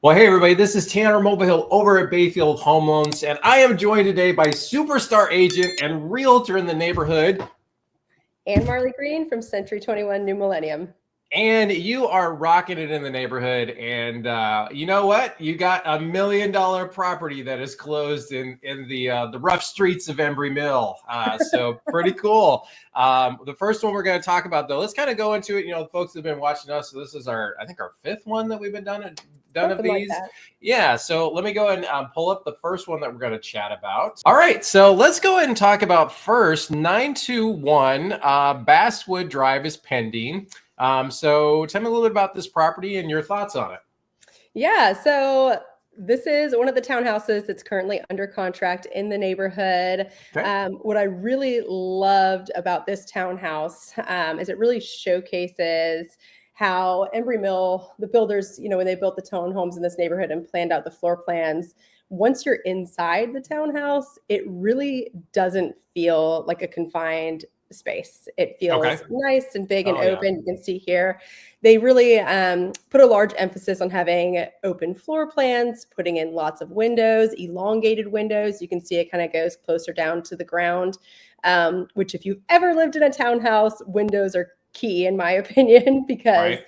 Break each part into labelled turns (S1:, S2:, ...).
S1: Well, hey, everybody, this is Tanner Mulvihill over at Bayfield Home Loans, and I am joined today by superstar agent and realtor in the neighborhood.
S2: And Marley Green from Century 21 New Millennium.
S1: And you are rocking it in the neighborhood. And you know what? You got $1 million property that is closed in the rough streets of Embrey Mill. So pretty cool. The first one we're going to talk about, though, let's kind of go into it. You know, the folks have been watching us. So this is I think our fifth one that we've been done of these. Like yeah. So let me go ahead and pull up the first one that we're going to chat about. All right. So let's go ahead and talk about first 921 Basswood Drive is pending. So tell me a little bit about this property and your thoughts on it.
S2: Yeah, so this is one of the townhouses that's currently under contract in the neighborhood. Okay. What I really loved about this townhouse is it really showcases how Embrey Mill, the builders, you know, when they built the townhomes in this neighborhood and planned out the floor plans, once you're inside the townhouse, it really doesn't feel like a confined space. It feels nice and big and open. Yeah. You can see here, they really put a large emphasis on having open floor plans, putting in lots of windows, elongated windows. You can see it kind of goes closer down to the ground, which if you've ever lived in a townhouse, windows are key in my opinion, because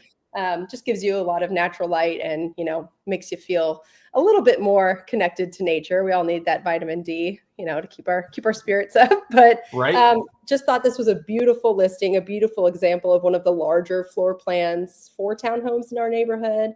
S2: just gives you a lot of natural light and, you know, makes you feel a little bit more connected to nature. We all need that vitamin D, you know, to keep our spirits up. But just thought this was a beautiful listing, a beautiful example of one of the larger floor plans for townhomes in our neighborhood.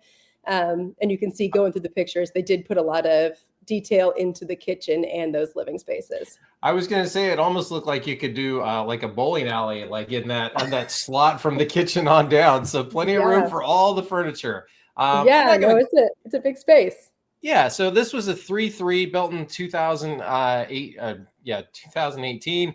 S2: And you can see going through the pictures, they did put a lot of detail into the kitchen and those living spaces.
S1: I was going to say it almost looked like you could do like a bowling alley, like in that slot from the kitchen on down. So plenty of room for all the furniture.
S2: It's a big space.
S1: Yeah, so this was a 3-3 built in 2008. 2018.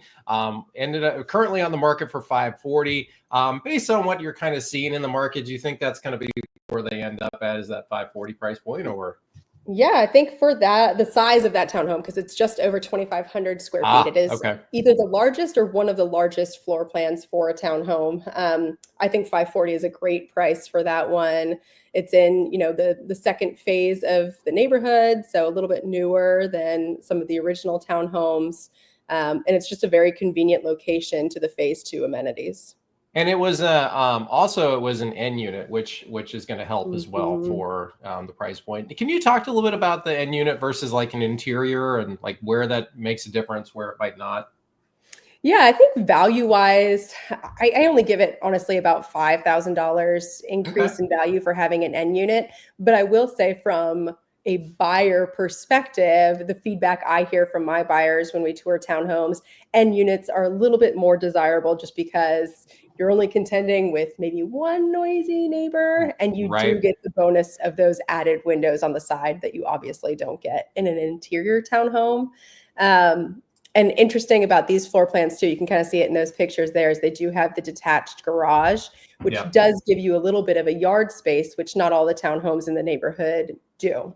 S1: Ended up currently on the market for $540. Based on what you're kind of seeing in the market, do you think that's going to be where they end up at? Is that $540 price point or?
S2: Yeah, I think for that, the size of that townhome, because it's just over 2,500 square feet, it is either the largest or one of the largest floor plans for a townhome. I think $540 is a great price for that one. It's in, you know, the second phase of the neighborhood, so a little bit newer than some of the original townhomes. And it's just a very convenient location to the phase 2 amenities.
S1: And it was also it was an N unit, which is going to help as well for the price point. Can you talk a little bit about the N unit versus like an interior and like where that makes a difference, where it might not?
S2: Yeah, I think value-wise, I only give it honestly about $5,000 increase in value for having an N unit. But I will say from a buyer perspective, the feedback I hear from my buyers when we tour townhomes, N units are a little bit more desirable just because you're only contending with maybe one noisy neighbor, and you do get the bonus of those added windows on the side that you obviously don't get in an interior townhome. And interesting about these floor plans too, you can kind of see it in those pictures there, is they do have the detached garage, which does give you a little bit of a yard space, which not all the townhomes in the neighborhood do.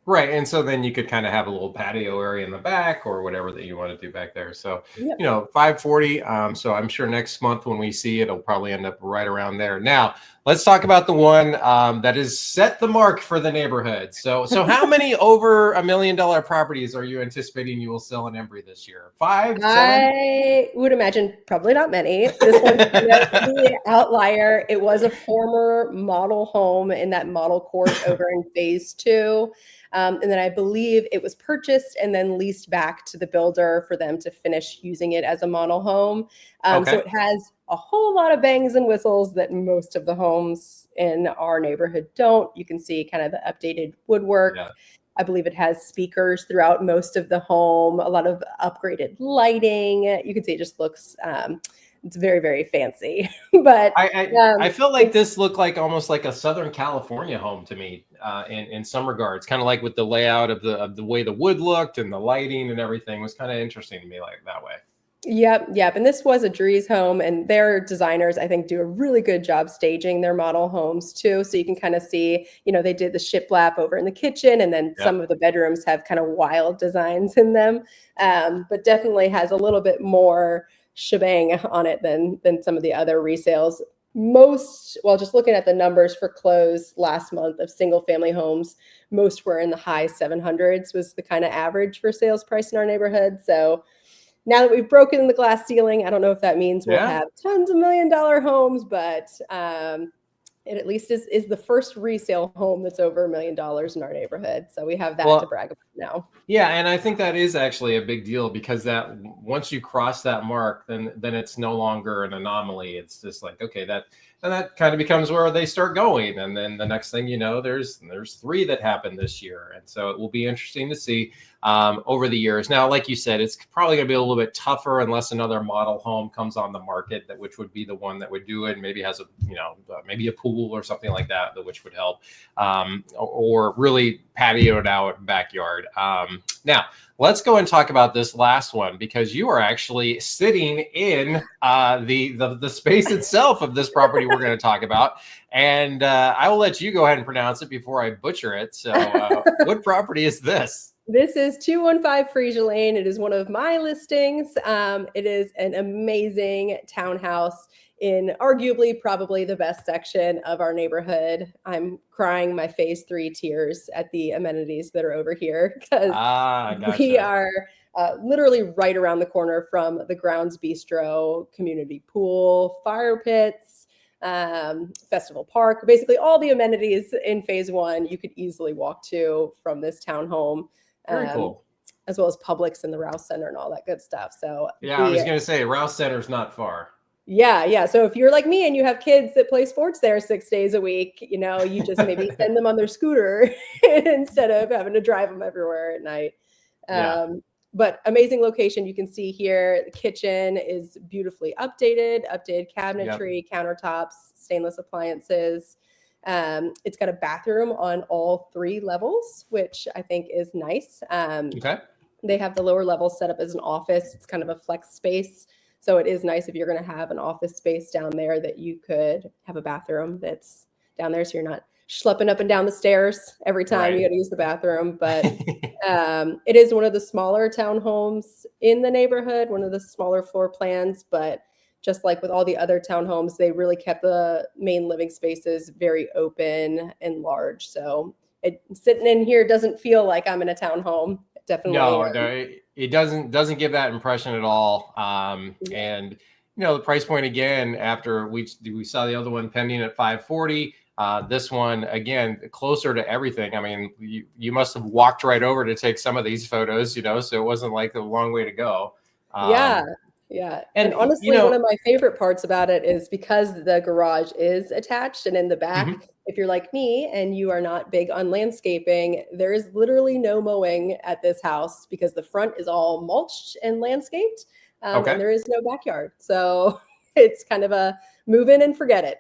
S1: Right. And so then you could kind of have a little patio area in the back or whatever that you want to do back there. So, you know, $540. So I'm sure next month when we see it, it'll probably end up right around there. Now, let's talk about the one that is set the mark for the neighborhood. So how many over $1 million properties are you anticipating you will sell in Embrey this year? 5, 7?
S2: I would imagine probably not many. This one's the outlier. It was a former model home in that model court over in phase 2. And then I believe it was purchased and then leased back to the builder for them to finish using it as a model home. So it has a whole lot of bangs and whistles that most of the homes in our neighborhood don't. You can see kind of the updated woodwork. Yeah. I believe it has speakers throughout most of the home, a lot of upgraded lighting. You can see it just looks it's very, very fancy. But
S1: I feel like this looked like almost like a Southern California home to me in some regards, kind of like with the layout of the way the wood looked and the lighting and everything was kind of interesting to me like that way.
S2: Yep. And this was a Dries home, and their designers, I think, do a really good job staging their model homes too. So you can kind of see, you know, they did the shiplap over in the kitchen, and then some of the bedrooms have kind of wild designs in them, but definitely has a little bit more shebang on it than some of the other resales. just looking at the numbers for close last month of single family homes, most were in the high 700s was the kind of average for sales price in our neighborhood. So now that we've broken the glass ceiling, I don't know if that means we'll have tons of $1 million homes, but it at least is the first resale home that's over $1 million in our neighborhood. So we have that to brag about now.
S1: Yeah, and I think that is actually a big deal, because that once you cross that mark, then it's no longer an anomaly. It's just like, okay, that kind of becomes where they start going, and then the next thing you know, there's 3 that happened this year, and so it will be interesting to see over the years. Now, like you said, it's probably going to be a little bit tougher unless another model home comes on the market, which would be the one that would do it. Maybe has maybe a pool or something like that, which would help, or really patioed out backyard. Now, let's go and talk about this last one, because you are actually sitting in the space itself of this property we're going to talk about. And I will let you go ahead and pronounce it before I butcher it. So what property is this?
S2: This is 215 Frisia Lane. It is one of my listings. It is an amazing townhouse in arguably probably the best section of our neighborhood. I'm crying my phase 3 tears at the amenities that are over here, because we are literally right around the corner from the Grounds Bistro, community pool, fire pits, festival park, basically all the amenities in phase 1 you could easily walk to from this townhome.
S1: Very cool.
S2: As well as Publix and the Rouse Center and all that good stuff. So
S1: yeah, I was going to say Rouse Center's not far.
S2: Yeah. So if you're like me and you have kids that play sports there 6 days a week, you just maybe send them on their scooter instead of having to drive them everywhere at night. But amazing location. You can see here, the kitchen is beautifully updated cabinetry, countertops, stainless appliances. It's got a bathroom on all 3 levels, which I think is nice. They have the lower level set up as an office. It's kind of a flex space. So it is nice if you're going to have an office space down there that you could have a bathroom that's down there, so you're not schlepping up and down the stairs every time you got to use the bathroom. But it is one of the smaller townhomes in the neighborhood, one of the smaller floor plans. But just like with all the other townhomes, they really kept the main living spaces very open and large. So sitting in here doesn't feel like I'm in a townhome. Definitely.
S1: No, it doesn't give that impression at all. And the price point, again, after we saw the other one pending at 540, this one again closer to everything. I mean, you must have walked right over to take some of these photos, so it wasn't like a long way to go.
S2: Yeah. And honestly, one of my favorite parts about it is because the garage is attached, and in the back, if you're like me and you are not big on landscaping, there is literally no mowing at this house because the front is all mulched and landscaped, and there is no backyard. So it's kind of a move in and forget it.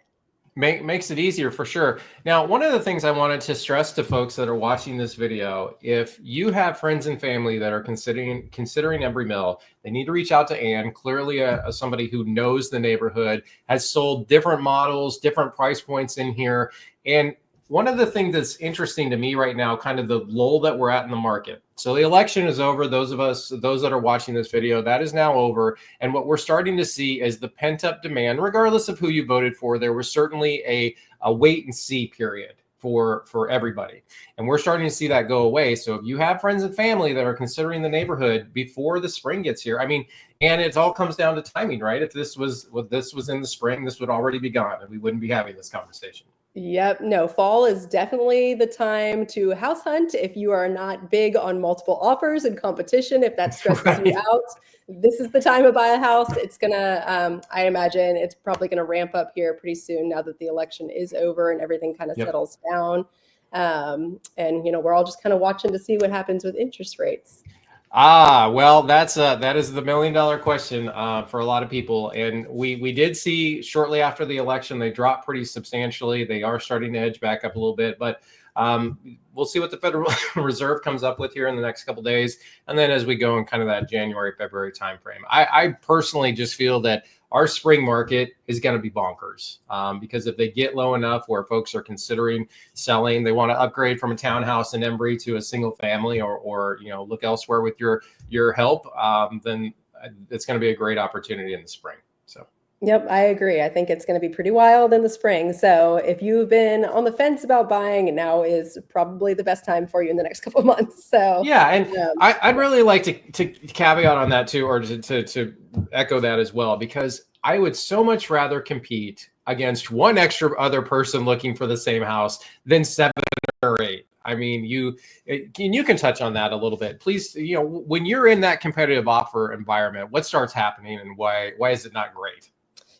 S1: Makes it easier for sure. Now, one of the things I wanted to stress to folks that are watching this video, if you have friends and family that are considering Embrey Mill, they need to reach out to Ann. Clearly, somebody who knows the neighborhood, has sold different models, different price points in here. And one of the things that's interesting to me right now, kind of the lull that we're at in the market. So the election is over. Those that are watching this video, that is now over. And what we're starting to see is the pent up demand, regardless of who you voted for. There was certainly a wait and see period for everybody. And we're starting to see that go away. So if you have friends and family that are considering the neighborhood before the spring gets here, and it all comes down to timing, right? If this was in the spring, this would already be gone and we wouldn't be having this conversation.
S2: Yep. No, fall is definitely the time to house hunt. If you are not big on multiple offers and competition, if that stresses you out, this is the time to buy a house. It's gonna, I imagine it's probably gonna ramp up here pretty soon now that the election is over and everything kind of settles down. And we're all just kind of watching to see what happens with interest rates.
S1: Well, that is the $1 million question for a lot of people. And we did see shortly after the election, they dropped pretty substantially. They are starting to edge back up a little bit, but we'll see what the Federal Reserve comes up with here in the next couple of days. And then as we go in kind of that January, February timeframe, I personally just feel that our spring market is going to be bonkers because if they get low enough where folks are considering selling, they want to upgrade from a townhouse in Embrey to a single family or look elsewhere with your help, then it's going to be a great opportunity in the spring. So
S2: Yep, I agree. I think it's going to be pretty wild in the spring. So if you've been on the fence about buying, now is probably the best time for you in the next couple of months. So
S1: Yeah, and I'd
S2: yeah.
S1: really like to caveat on that too, or to echo that as well, because I would so much rather compete against one extra other person looking for the same house than 7 or 8. I mean, you can touch on that a little bit, please. When you're in that competitive offer environment, what starts happening, and why is it not great?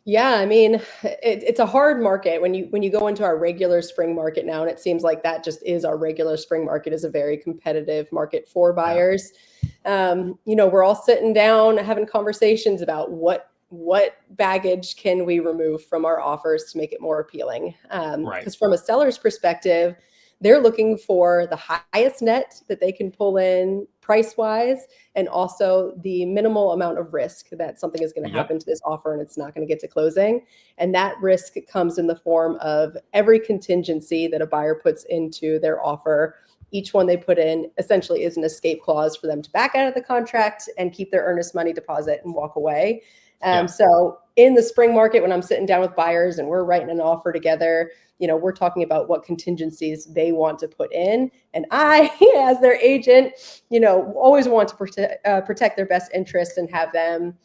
S2: Yeah, I mean, it's a hard market when you go into our regular spring market now, and it seems like that just is our regular spring market is a very competitive market for
S1: Yeah.
S2: buyers. We're all sitting down having conversations about what baggage can we remove from our offers to make it more appealing.
S1: Right.
S2: Because from a seller's perspective, they're looking for the highest net that they can pull in price wise, and also the minimal amount of risk that something is going to
S1: Yep.
S2: happen to this offer and it's not going to get to closing. And that risk comes in the form of every contingency that a buyer puts into their offer. Each one they put in essentially is an escape clause for them to back out of the contract and keep their earnest money deposit and walk away. So in the spring market, when I'm sitting down with buyers and we're writing an offer together, we're talking about what contingencies they want to put in. And I, as their agent, always want to protect their best interests and have them,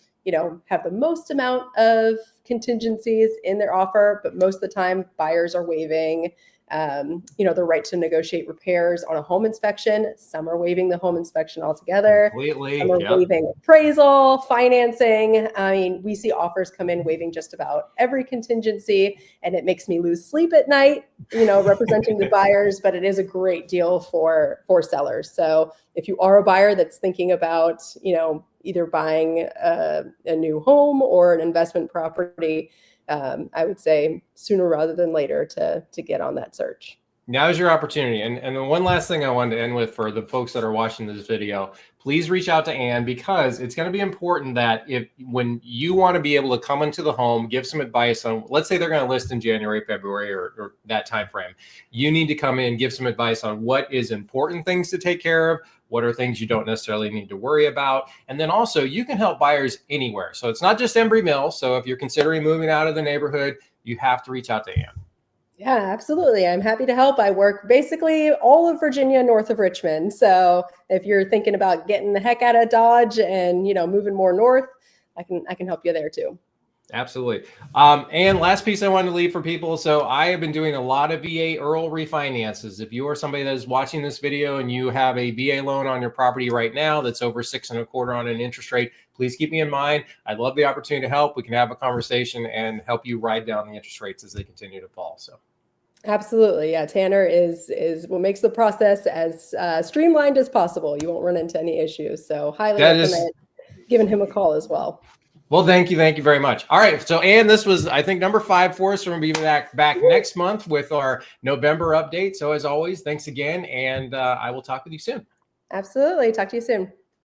S2: have the most amount of contingencies in their offer. But most of the time, buyers are waiving the right to negotiate repairs on a home inspection. Some are waiving the home inspection altogether.
S1: Completely.
S2: Some are
S1: Yep.
S2: waiving appraisal, financing. I mean, we see offers come in waiving just about every contingency, and it makes me lose sleep at night, representing the buyers, but it is a great deal for sellers. So if you are a buyer that's thinking about, either buying a new home or an investment property, I would say sooner rather than later to get on that search.
S1: Now's your opportunity. And the one last thing I wanted to end with for the folks that are watching this video, please reach out to Ann, because it's going to be important that when you want to be able to come into the home, give some advice on, let's say they're going to list in January, February, or that time frame. You need to come in, give some advice on what is important things to take care of, what are things you don't necessarily need to worry about. And then also you can help buyers anywhere. So it's not just Embrey Mill. So if you're considering moving out of the neighborhood, you have to reach out to Ann.
S2: Yeah, absolutely. I'm happy to help. I work basically all of Virginia north of Richmond. So if you're thinking about getting the heck out of Dodge and, moving more north, I can help you there too.
S1: Absolutely. And last piece I wanted to leave for people. So I have been doing a lot of VA IRRRL refinances. If you are somebody that is watching this video and you have a VA loan on your property right now that's over 6.25% on an interest rate, please keep me in mind. I'd love the opportunity to help. We can have a conversation and help you ride down the interest rates as they continue to fall. So.
S2: Absolutely. Yeah. Tanner is what makes the process as streamlined as possible. You won't run into any issues. So highly recommend giving him a call as well.
S1: Well, thank you very much. All right, so Ann, this was, I think, number 5 for us. We're going to be back next month with our November update. So as always, thanks again, and I will talk with you soon.
S2: Absolutely. Talk to you soon.